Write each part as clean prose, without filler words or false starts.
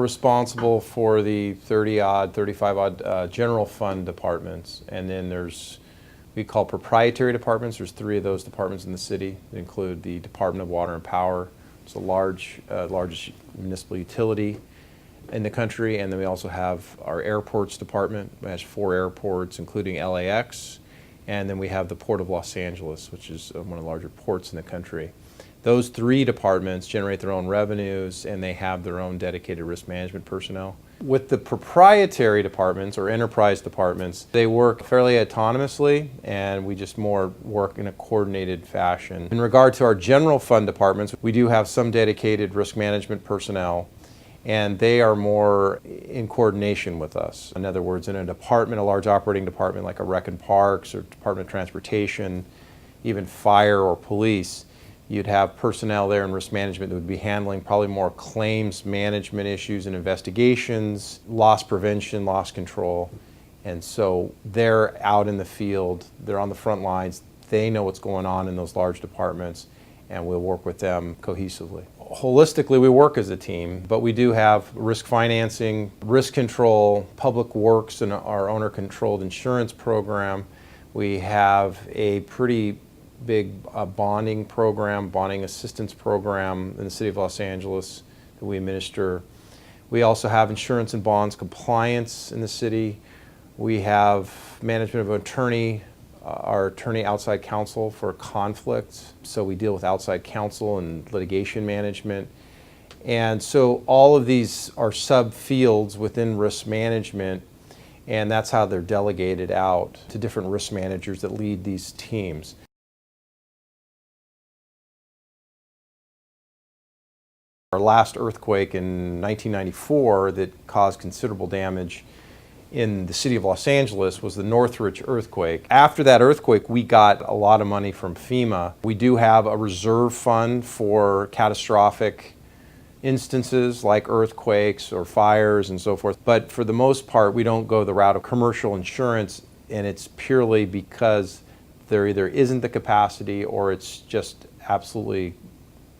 responsible for the 30-odd, 35-odd general fund departments, and then we call proprietary departments. There's 3 of those departments in the city. They include the Department of Water and Power. It's the largest municipal utility in the country, and then we also have our airports department, which has 4 airports, including LAX, and then we have the Port of Los Angeles, which is one of the larger ports in the country. Those 3 departments generate their own revenues, and they have their own dedicated risk management personnel. With the proprietary departments or enterprise departments, they work fairly autonomously, and we just more work in a coordinated fashion. In regard to our general fund departments, we do have some dedicated risk management personnel, and they are more in coordination with us. In other words, in a department, a large operating department like a Rec and Parks or Department of Transportation, even fire or police, you'd have personnel there in risk management that would be handling probably more claims management issues and investigations, loss prevention, loss control. And so they're out in the field, they're on the front lines, they know what's going on in those large departments, and we'll work with them cohesively. Holistically, we work as a team, but we do have risk financing, risk control, public works, and our owner-controlled insurance program. We have a pretty big bonding program, bonding assistance program in the city of Los Angeles that we administer. We also have insurance and bonds compliance in the city. We have management of attorney, our attorney outside counsel for conflicts. So we deal with outside counsel and litigation management. And so all of these are subfields within risk management, and that's how they're delegated out to different risk managers that lead these teams. Our last earthquake in 1994 that caused considerable damage in the city of Los Angeles was the Northridge earthquake. After that earthquake, we got a lot of money from FEMA. We do have a reserve fund for catastrophic instances like earthquakes or fires and so forth. But for the most part, we don't go the route of commercial insurance, and it's purely because there either isn't the capacity or it's just absolutely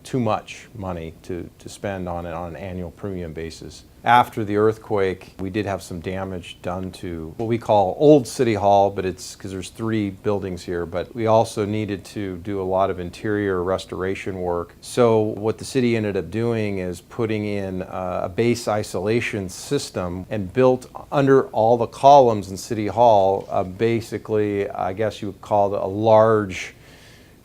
too much money to spend on it on an annual premium basis. After the earthquake, we did have some damage done to what we call Old City Hall, but it's because there's 3 buildings here, but we also needed to do a lot of interior restoration work. So what the city ended up doing is putting in a base isolation system and built under all the columns in City Hall, basically, I guess you would call it a large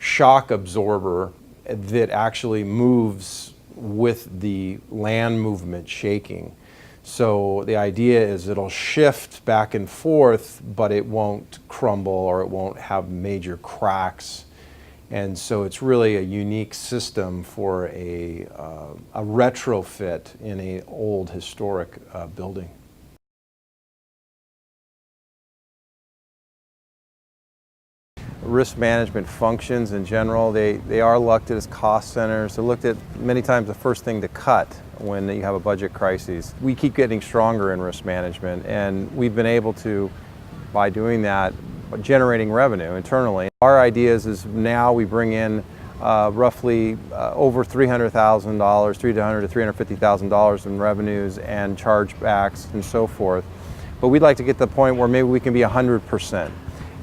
shock absorber that actually moves with the land movement shaking. So the idea is it'll shift back and forth, but it won't crumble or it won't have major cracks. And so it's really a unique system for a retrofit in an old historic building. Risk management functions in general, they are looked at as cost centers. They're looked at many times the first thing to cut when you have a budget crisis. We keep getting stronger in risk management, and we've been able to, by doing that, generating revenue internally. Our idea is now we bring in roughly over $300,000, $300,000 to $350,000 in revenues and chargebacks and so forth. But we'd like to get to the point where maybe we can be 100%.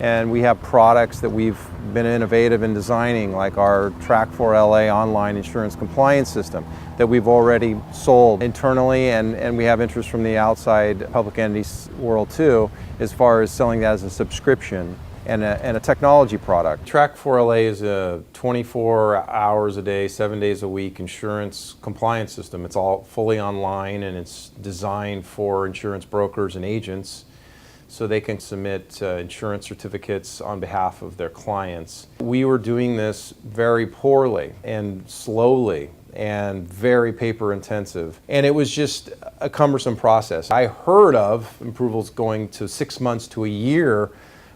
And we have products that we've been innovative in designing, like our Track4LA online insurance compliance system that we've already sold internally, and we have interest from the outside public entities world too, as far as selling that as a subscription and a technology product. Track4LA is a 24 hours a day, 7 days a week insurance compliance system. It's all fully online, and it's designed for insurance brokers and agents, so they can submit insurance certificates on behalf of their clients. We were doing this very poorly and slowly and very paper intensive, and it was just a cumbersome process. I heard of approvals going to 6 months to a year,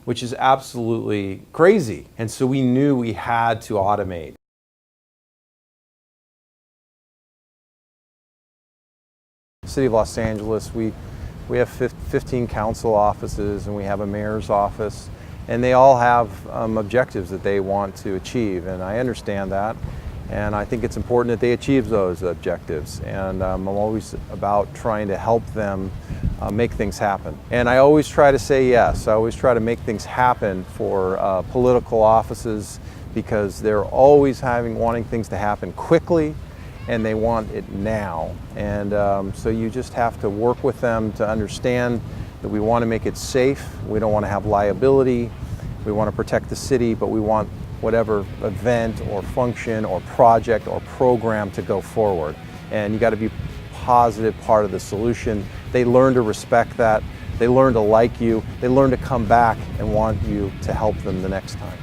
which is absolutely crazy, and so we knew we had to automate. City of Los Angeles, we have 15 council offices, and we have a mayor's office, and they all have objectives that they want to achieve, and I understand that. And I think it's important that they achieve those objectives. And I'm always about trying to help them make things happen. And I always try to say yes. I always try to make things happen for political offices, because they're always wanting things to happen quickly, and they want it now. And so you just have to work with them to understand that we want to make it safe. We don't want to have liability. We want to protect the city, but we want whatever event or function or project or program to go forward. And you got to be a positive part of the solution. They learn to respect that. They learn to like you. They learn to come back and want you to help them the next time.